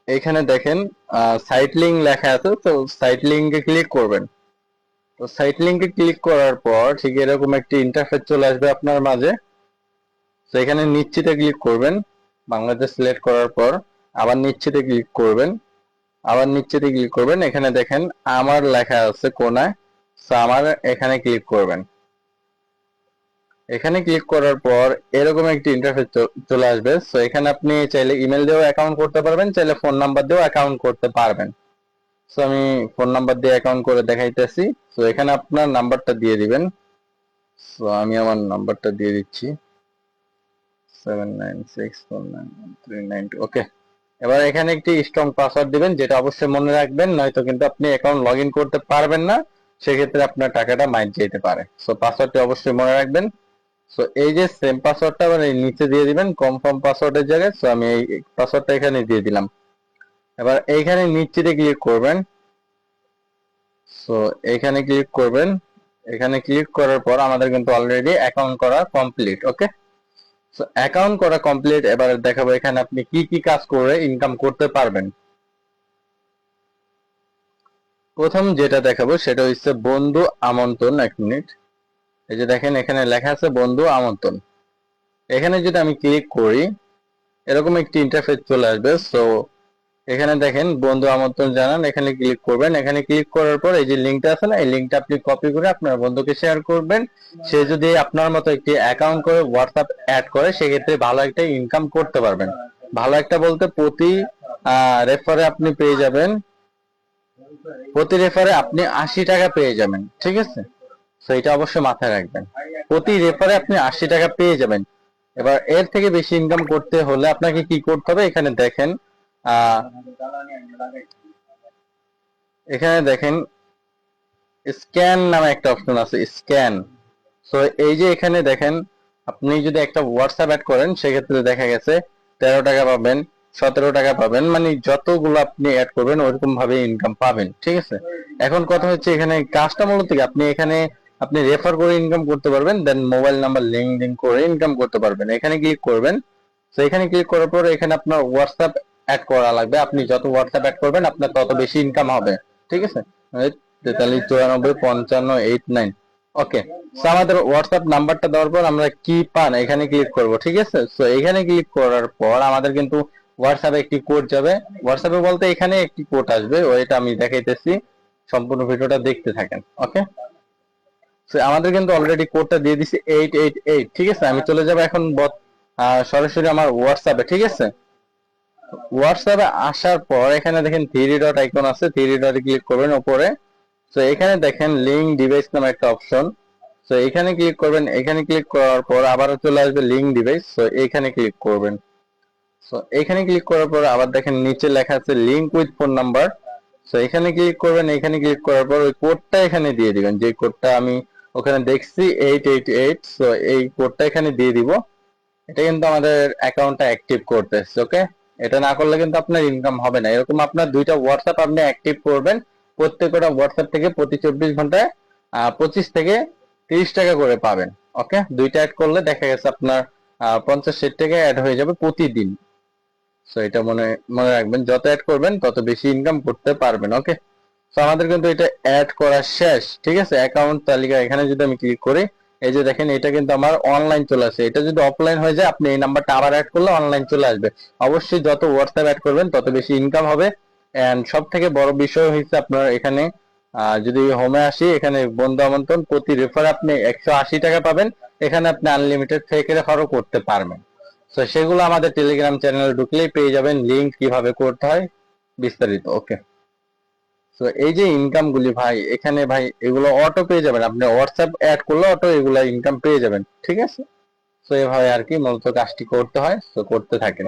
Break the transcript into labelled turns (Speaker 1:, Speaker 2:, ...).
Speaker 1: এখানে দেখেন site link লেখা আছে, তো সাইট লিঙ্কে ক্লিক করবেন। তো সাইট লিঙ্কে ক্লিক করার পর ঠিক এরকম একটি ইন্টারফেস চলে আসবে আপনার মাঝে। তো এখানে নিশ্চিতে ক্লিক করবেন, বাংলাদেশ সিলেক্ট করার পর আবার নিশ্চিতে ক্লিক করবেন, আবার নিশ্চিতে ক্লিক করবেন। এখানে দেখেন আমার লেখা আছে কোনায়, তো আমার এখানে ক্লিক করবেন। এখানে ক্লিক করার পর এরকম একটি ইন্টারফেস চলে আসবে। সো এখানে আপনি চাইলে ইমেল দিয়েও অ্যাকাউন্ট করতে পারবেন, চাইলে ফোন নাম্বার দিয়েও অ্যাকাউন্ট করতে পারবেন। সো আমি ফোন নাম্বার দিয়ে অ্যাকাউন্ট করে দেখাইতেছি। সো এখানে আপনার নাম্বারটা দিয়ে দিবেন। সো আমি আমার নাম্বারটা দিয়ে দিচ্ছি, 7964913992। ওকে, এবার এখানে একটি স্ট্রং পাসওয়ার্ড দিবেন, যেটা অবশ্যই মনে রাখবেন, নয়তো কিন্তু আপনি অ্যাকাউন্ট লগ ইন করতে পারবেন না, সেক্ষেত্রে আপনার টাকাটা মাইট যেতে পারে। সো পাসওয়ার্ডটি অবশ্যই মনে রাখবেন। সো এই যে সেম পাসওয়ার্ডটা আবার এই নিচে দিয়ে দিবেন কনফার্ম পাসওয়ার্ডের জায়গায়। সো আমি এই পাসওয়ার্ডটা এখানে দিয়ে দিলাম। এবার এইখানে নিচে ক্লিক করবেন। সো এখানে ক্লিক করবেন। এখানে ক্লিক করার পর আমাদের কিন্তু অলরেডি অ্যাকাউন্ট করা কমপ্লিট। ওকে, সো অ্যাকাউন্ট করা কমপ্লিট। এবার দেখাবো এখানে আপনি কি কি কাজ করে ইনকাম করতে পারবেন। প্রথম যেটা দেখাবো সেটা হচ্ছে বন্ধু আমন্ত্রণ। এক মিনিট, এই যে দেখেন এখানে লেখা আছে বন্ধু আমন্ত্রণ। এখানে যদি আমি ক্লিক করি এরকম একটি ইন্টারফেস চলে আসবে। সো এখানে দেখেন বন্ধু আমন্ত্রণ জানান, এখানে ক্লিক করবেন। এখানে ক্লিক করার পর এই যে লিঙ্কটা আছে না, এই লিঙ্কটা আপনি কপি করে আপনার বন্ধুকে শেয়ার করবেন। সে যদি আপনার মতো একটি অ্যাকাউন্ট করে হোয়াটসঅ্যাপ অ্যাড করে, সেক্ষেত্রে ভালো একটা ইনকাম করতে পারবেন। ভালো একটা বলতে প্রতি রেফারে আপনি পেয়ে যাবেন, প্রতি রেফারে আপনি 80 টাকা পেয়ে যাবেন। ঠিক আছে, তো এটা অবশ্যই মাথায় রাখবেন, প্রতি রেফারে আপনি 80 টাকা পেয়ে যাবেন। এবার এর থেকে বেশি ইনকাম করতে হলে আপনাকে কি করতে হবে, এখানে দেখেন আহ এখানে দেখেন স্ক্যান নামে একটা অপশন আছে, স্ক্যান। সো এই যে এখানে দেখেন আপনি যদি একটা হোয়াটসঅ্যাপ অ্যাড করেন, সেক্ষেত্রে দেখা গেছে 13 টাকা পাবেন, 17 টাকা পাবেন, মানে যতগুলো আপনি অ্যাড করবেন ওইরকম ভাবে ইনকাম পাবেন। ঠিক আছে, এখন কথা হচ্ছে এখানে কাজটা মূলত কি, আপনি এখানে আপনি রেফার করে ইনকাম করতে পারবেন, দেন মোবাইল নাম্বার লিঙ্ক করে ইনকাম করতে পারবেন। এখানে ক্লিক করবেন। তো এখানে ক্লিক করার পর এখানে আপনার হোয়াটসঅ্যাপ অ্যাড করা লাগবে। আপনি যত হোয়াটসঅ্যাপ অ্যাড করবেন আপনার তত বেশি ইনকাম হবে। ঠিক আছে, 43 94 55 89। ওকে, তো আমাদের হোয়াটসঅ্যাপ নাম্বারটা দেওয়ার পর আমরা কি পান এখানে ক্লিক করব। ঠিক আছে, তো এখানে ক্লিক করার পর আমাদের কিন্তু হোয়াটসঅ্যাপে একটি কোড যাবে। হোয়াটসঅ্যাপে বলতে এখানে একটি কোড আসবে, ওইটা আমি দেখাইতেছি, সম্পূর্ণ ভিডিওটা দেখতে থাকেন। ওকে, তো আমাদের কিন্তু অলরেডি কোডটা দিয়ে দিছি 888। ঠিক আছে, আমি চলে যাব এখন সরাসরি আমার হোয়াটসঅ্যাপে। ঠিক আছে, হোয়াটসঅ্যাপে আসার পর এখানে দেখেন থ্রি ডট আইকন আছে, থ্রি ডটে ক্লিক করবেন উপরে। তো এখানে দেখেন লিঙ্ক ডিভাইস নামে একটা অপশন। তো এখানে ক্লিক করবেন। এখানে ক্লিক করার পর আবারও চলে আসবে লিঙ্ক ডিভাইস। তো এখানে ক্লিক করবেন। তো এখানে ক্লিক করার পর আবার দেখেন নিচে লেখা আছে লিঙ্ক উইথ ফোন নাম্বার। তো এখানে ক্লিক করবেন। এখানে ক্লিক করার পর ওই কোডটা এখানে দিয়ে দিবেন, যে কোডটা আমি ওখানে দেখছি 888। তো এই কোডটা এখানে দিয়ে দিব। এটা কিন্তু আমাদের অ্যাকাউন্টটা অ্যাক্টিভ করতেছে। ওকে, এটা না করলে কিন্তু আপনার ইনকাম হবে না। এরকম আপনার দুইটা হোয়াটসঅ্যাপ আপনি অ্যাক্টিভ করবেন, প্রত্যেকটা হোয়াটসঅ্যাপ থেকে প্রতি 24 ঘন্টায় 25 থেকে 30 টাকা করে পাবেন। ওকে, দুইটা অ্যাড করলে দেখা গেছে আপনার 50-60 টাকা অ্যাড হয়ে যাবে প্রতিদিন। সো এটা মনে মনে রাখবেন, যত অ্যাড করবেন তত বেশি ইনকাম করতে পারবেন। ওকে, তো আমাদের কিন্তু এটা অ্যাড করা শেষ। ঠিক আছে, অ্যাকাউন্ট তালিকা এখানে যদি আমি ক্লিক করি, এই যে দেখেন এটা কিন্তু আমার অনলাইন চলে আসে। এটা যদি অফলাইন হয়ে যায়, আপনি এই নাম্বারটা আবার অ্যাড করলে অনলাইন চলে আসবে। অবশ্যই যত হোয়াটসঅ্যাপ অ্যাড করবেন তত বেশি ইনকাম হবে। এন্ড সব থেকে বড় বিষয় হচ্ছে আপনার এখানে যদি হোমে আসি, এখানে বন্ধু আমন্ত্রণ, প্রতি রেফার আপনি 180 টাকা পাবেন। এখানে আপনি আনলিমিটেড ফেক রেফারও করতে পারবেন। তো সেগুলো আমাদের টেলিগ্রাম চ্যানেলে ঢুকলেই পেয়ে যাবেন, লিংক কিভাবে করতে হয় বিস্তারিত। ওকে, তো এই যে ইনকাম গুলি ভাই, এখানে ভাই এগুলো অটো পেয়ে যাবেন, আপনি হোয়াটসঅ্যাপ অ্যাড করলে অটো এগুলা ইনকাম পেয়ে যাবেন। ঠিক আছে, তো এভাবে আর কি মূলত কাজটি করতে হয়, তো করতে থাকেন।